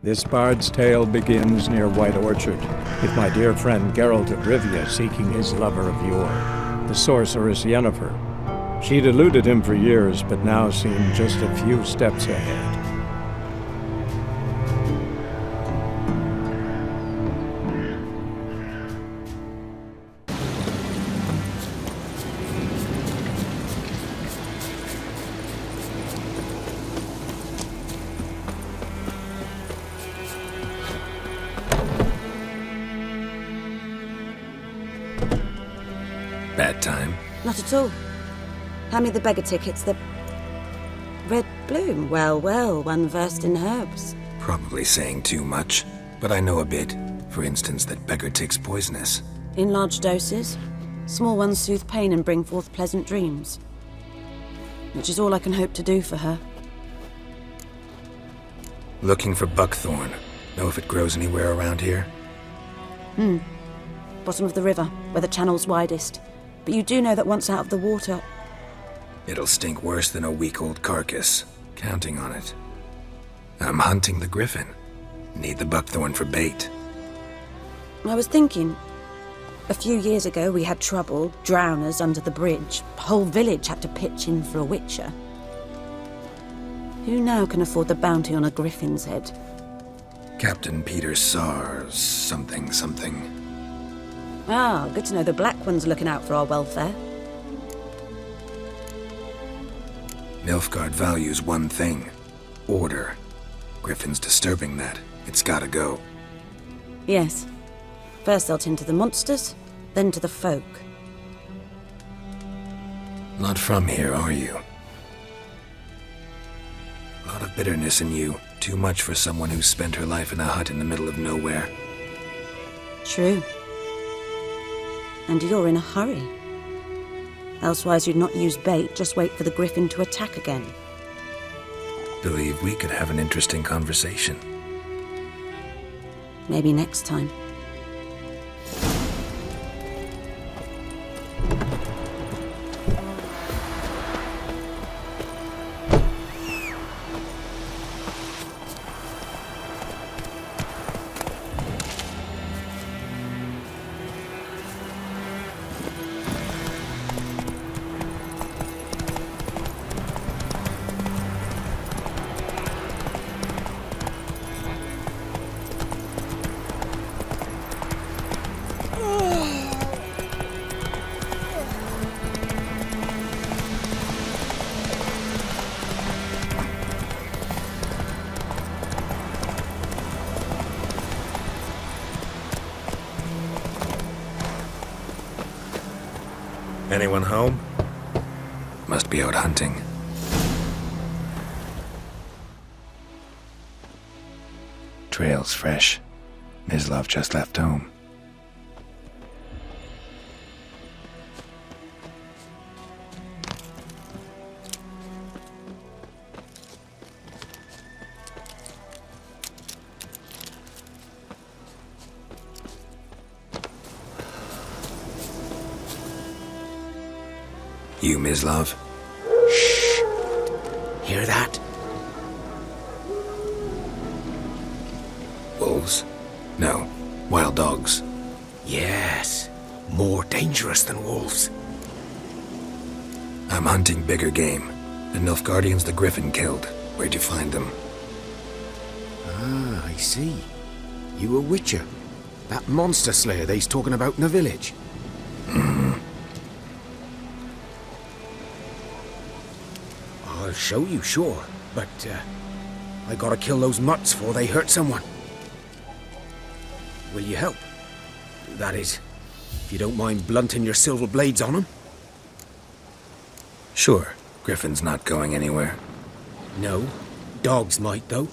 This bard's tale begins near White Orchard, with my dear friend Geralt of Rivia seeking his lover of yore, the sorceress Yennefer. She'd eluded him for years, but now seemed just a few steps ahead. Bad time? Not at all. Hand me the beggar tickets, the red bloom. Well, well, one versed in herbs. Probably saying too much, but I know a bit. For instance, that beggar tick's poisonous. In large doses. Small ones soothe pain and bring forth pleasant dreams. Which is all I can hope to do for her. Looking for buckthorn. Know if it grows anywhere around here? Bottom of the river, where the channel's widest. But you do know that once out of the water... It'll stink worse than a week-old carcass. Counting on it. I'm hunting the griffin. Need the buckthorn for bait. I was thinking... A few years ago we had trouble, drowners under the bridge. The whole village had to pitch in for a witcher. Who now can afford the bounty on a griffin's head? Captain Peter Sars, something. Ah, good to know the Black One's looking out for our welfare. Nilfgaard values one thing. Order. Griffin's disturbing that. It's gotta go. Yes. First they'll tend to the monsters, then to the folk. Not from here, are you? A lot of bitterness in you. Too much for someone who's spent her life in a hut in the middle of nowhere. True. And you're in a hurry. Elsewise you'd not use bait, just wait for the griffin to attack again. Believe we could have an interesting conversation. Maybe next time. Anyone home? Must be out hunting. Trail's fresh. Mislav just left home. You, Mislav? Shh! Hear that? Wolves? No. Wild dogs. Yes. More dangerous than wolves. I'm hunting bigger game. The Nilfgaardians the griffin killed. Where'd you find them? Ah, I see. You a witcher. That monster slayer they's talking about in the village. I'll show you, sure. But, I gotta kill those mutts before they hurt someone. Will you help? That is, if you don't mind blunting your silver blades on them. Sure. Griffin's not going anywhere. No. Dogs might, though.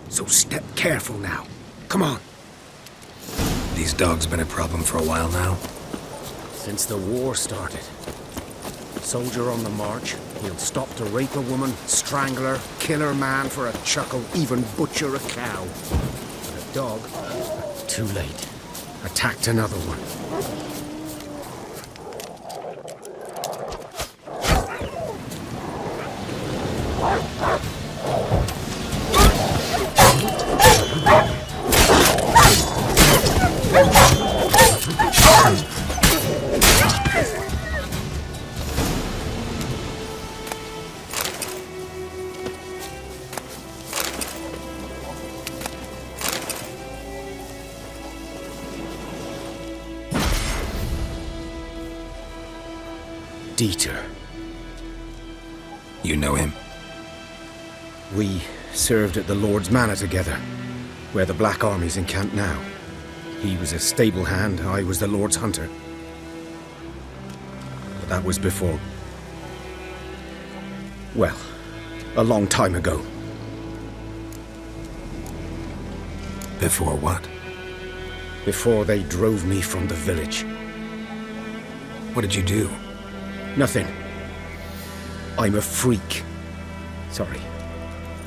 So step careful now. Come on. These dogs been a problem for a while now? Since the war started. Soldier on the march, he'll stop to rape a woman, strangle her, kill her man for a chuckle, even butcher a cow. But a dog, too late, attacked another one. Dieter. You know him? We served at the Lord's Manor together, where the Black Army's encamped now. He was a stable hand, I was the Lord's hunter. But that was before... well, a long time ago. Before what? Before they drove me from the village. What did you do? Nothing. I'm a freak. Sorry.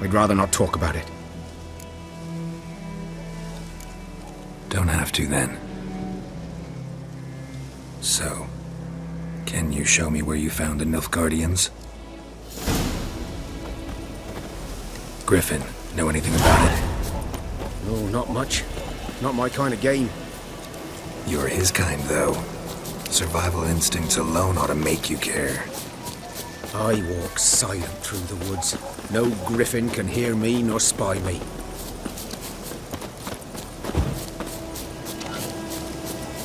I'd rather not talk about it. Don't have to, then. So, can you show me where you found the Nilfgaardians? Griffin, know anything about it? No, not much. Not my kind of game. You're his kind, though. Survival instincts alone ought to make you care. I walk silent through the woods. No griffin can hear me nor spy me.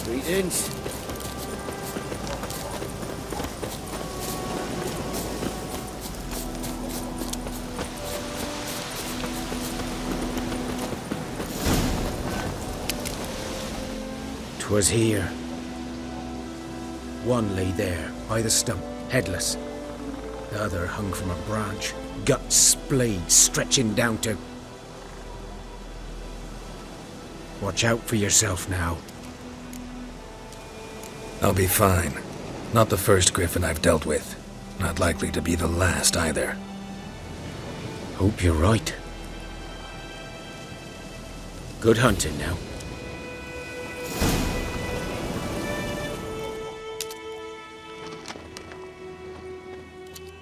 Greetings. "'Twas here. One lay there, by the stump, headless. The other hung from a branch, guts splayed, stretching down to... Watch out for yourself now." I'll be fine. Not the first griffin I've dealt with. Not likely to be the last, either. Hope you're right. Good hunting now.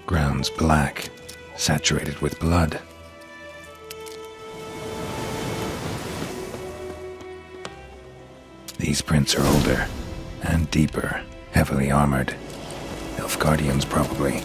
Ground's black, saturated with blood. These prints are older and deeper, heavily armored. Nilfgaardians, probably.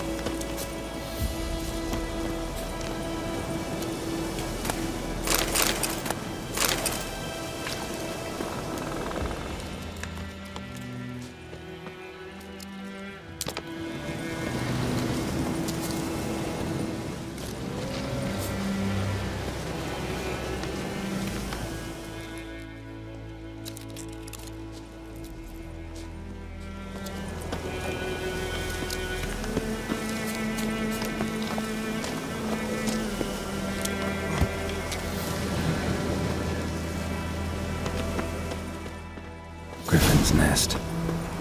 Griffin's nest.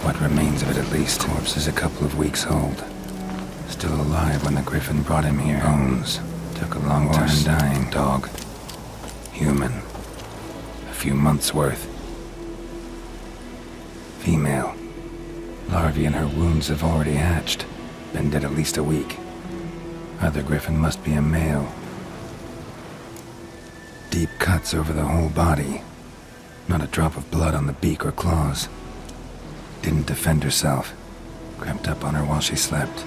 What remains of it, at least. Corpse is a couple of weeks old. Still alive when the griffin brought him here. Bones. Took a long time dying. Dog. Human. A few months' worth. Female. Larvae in her wounds have already hatched. Been dead at least a week. Other griffin must be a male. Deep cuts over the whole body. Not a drop of blood on the beak or claws. Didn't defend herself. Crept up on her while she slept.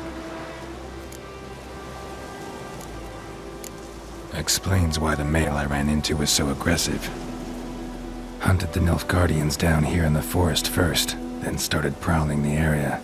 Explains why the male I ran into was so aggressive. Hunted the Nilfgaardians down here in the forest first, then started prowling the area.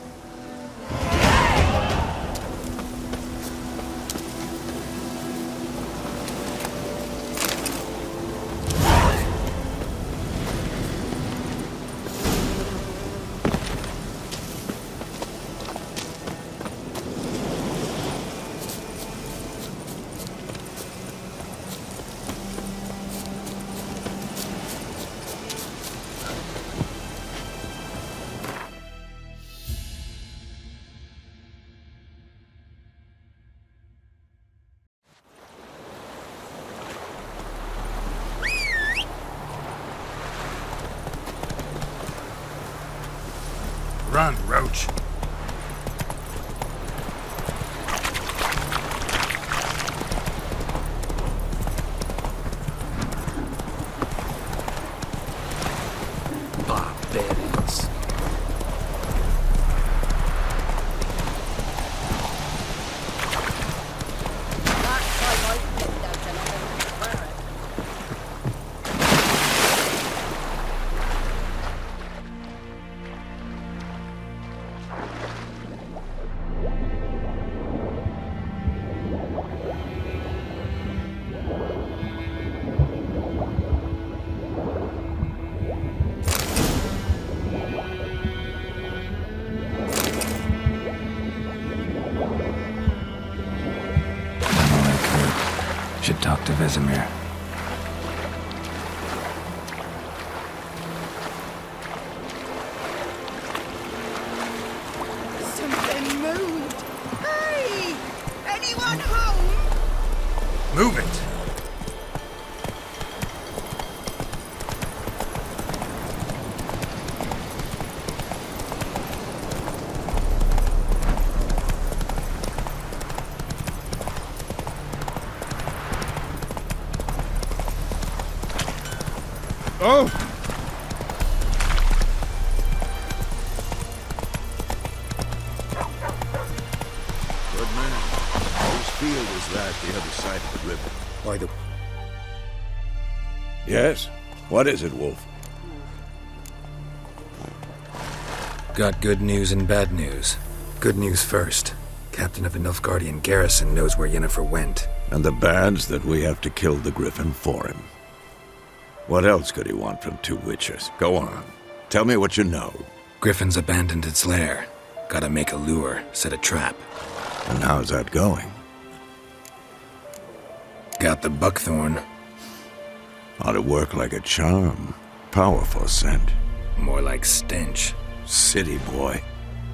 Run, Roach. Barbarians. Should talk to Vesemir. Something moved. Hey! Anyone home? Move it! Oh! Good man. Whose field is that the other side of the river? By the... Yes? What is it, Wolf? Got good news and bad news. Good news first. Captain of the Nilfgaardian garrison knows where Yennefer went. And the bad's that we have to kill the griffin for him. What else could he want from two witches? Go on. Tell me what you know. Griffin's abandoned its lair. Gotta make a lure, set a trap. And how's that going? Got the buckthorn. Ought to work like a charm. Powerful scent. More like stench. City boy.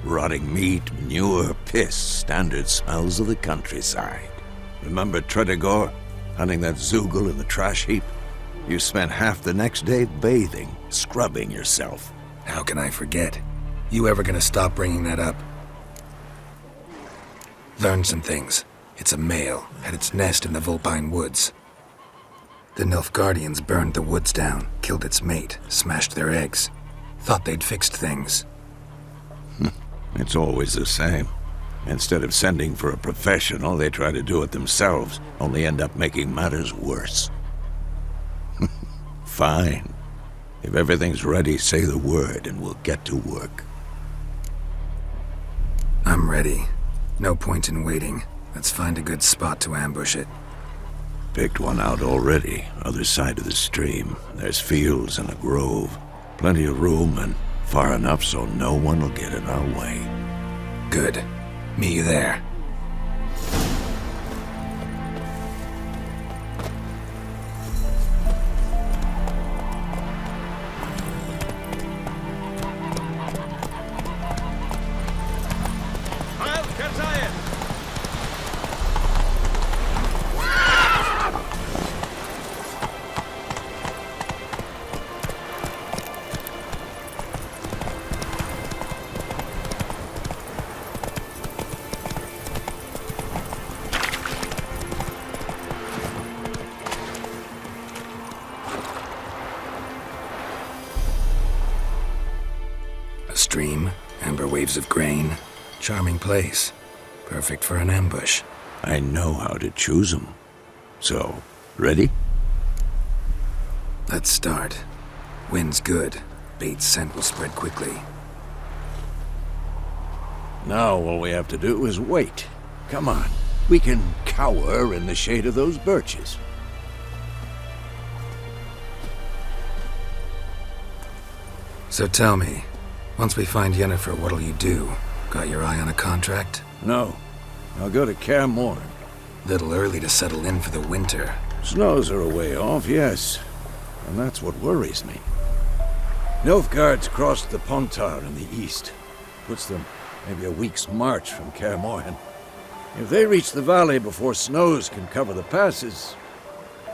Rotting meat, manure, piss. Standard smells of the countryside. Remember Tredegor? Hunting that zoogle in the trash heap? You spent half the next day bathing, scrubbing yourself. How can I forget? You ever gonna stop bringing that up? Learned some things. It's a male, had its nest in the Vulpine Woods. The Nilfgaardians burned the woods down, killed its mate, smashed their eggs. Thought they'd fixed things. It's always the same. Instead of sending for a professional, they try to do it themselves, only end up making matters worse. Fine. If everything's ready, say the word and we'll get to work. I'm ready. No point in waiting. Let's find a good spot to ambush it. Picked one out already, other side of the stream. There's fields and a grove. Plenty of room and far enough so no one will get in our way. Good. Meet you there. Stream, amber waves of grain. Charming place. Perfect for an ambush. I know how to choose 'em. So, ready? Let's start. Wind's good. Bait's scent will spread quickly. Now all we have to do is wait. Come on. We can cower in the shade of those birches. So tell me, once we find Yennefer, what'll you do? Got your eye on a contract? No. I'll go to Kaer Morhen. Little early to settle in for the winter. Snows are a way off, yes. And that's what worries me. Nilfgaard's crossed the Pontar in the east. Puts them maybe a week's march from Kaer Morhen. If they reach the valley before snows can cover the passes,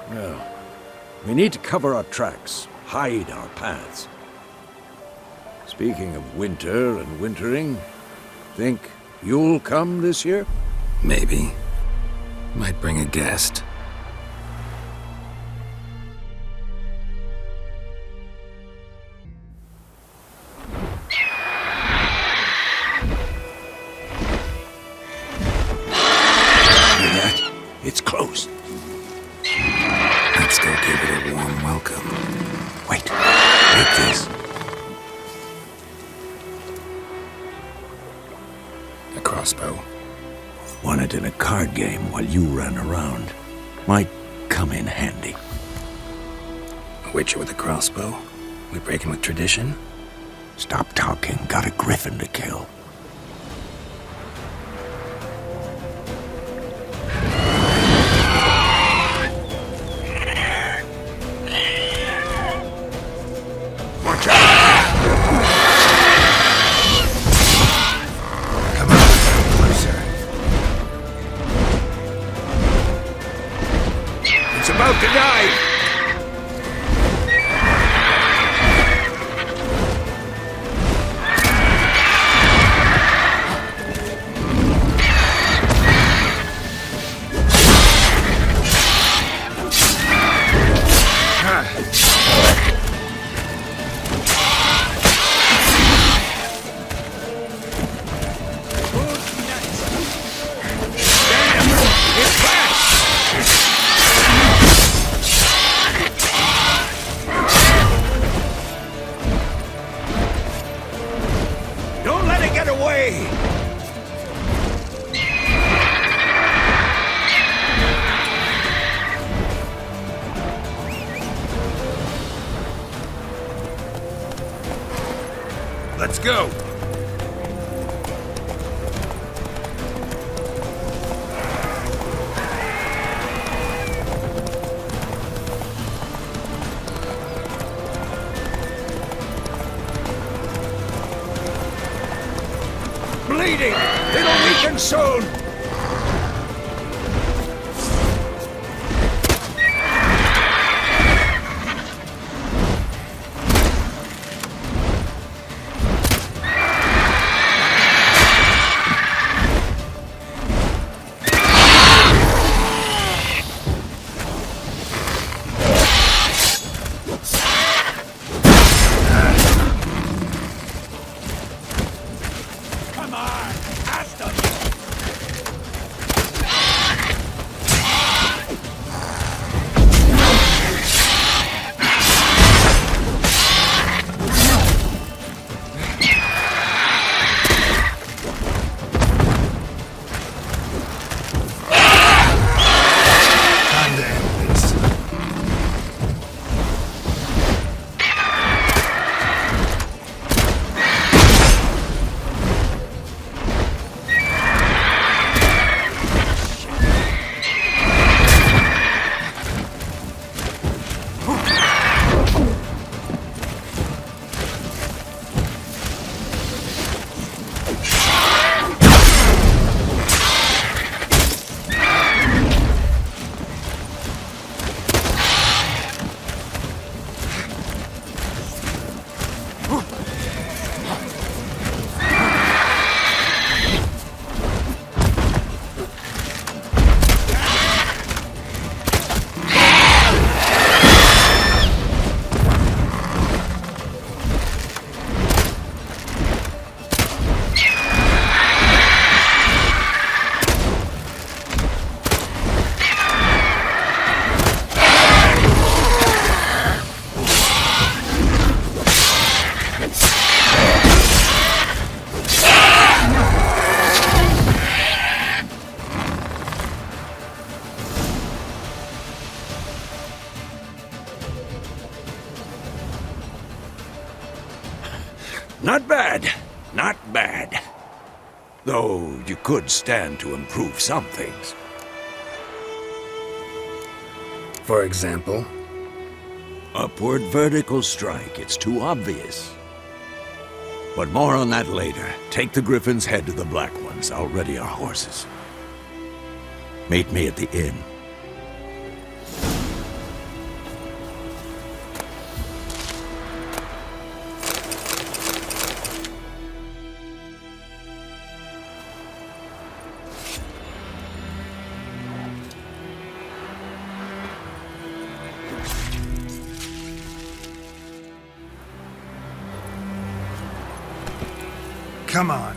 well, we need to cover our tracks, hide our paths. Speaking of winter and wintering, think you'll come this year? Maybe. Might bring a guest. Hear that? It's close. Let's go give it a warm welcome. Wait, take this. A crossbow. Won it in a card game while you ran around. Might come in handy. A witcher with a crossbow? We breaking with tradition? Stop talking. Got a griffin to kill. about to die! Don't let it get away! Let's go! Bleeding! It'll weaken soon! Not bad. Not bad. Though you could stand to improve some things. For example? Upward vertical strike. It's too obvious. But more on that later. Take the griffin's head to the black ones. I'll ready our horses. Meet me at the inn. Come on.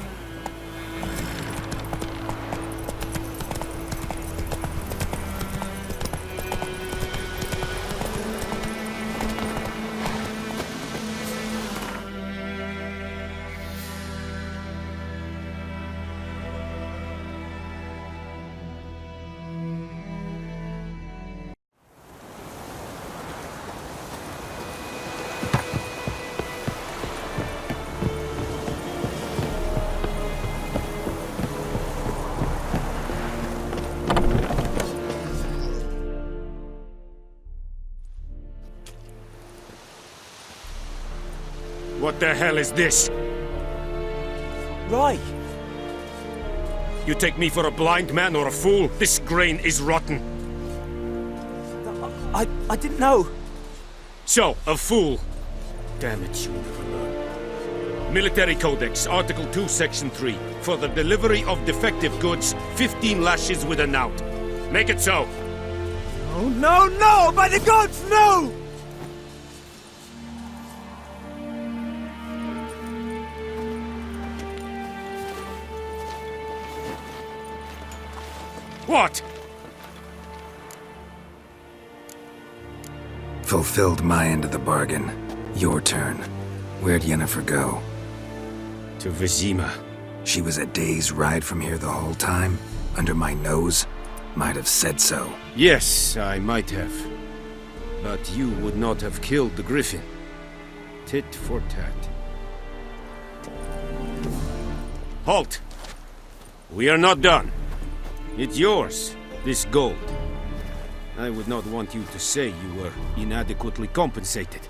What the hell is this? Right. You take me for a blind man or a fool? This grain is rotten. I didn't know. So, a fool. Damn it, you never learn. Military Codex, Article 2, Section 3. For the delivery of defective goods, 15 lashes with a knout. Make it so. Oh, no, no! By the gods, no! What? Fulfilled my end of the bargain. Your turn. Where'd Yennefer go? To Vesemir. She was a day's ride from here the whole time? Under my nose? Might have said so. Yes, I might have. But you would not have killed the griffin. Tit for tat. Halt! We are not done. It's yours, this gold. I would not want you to say you were inadequately compensated.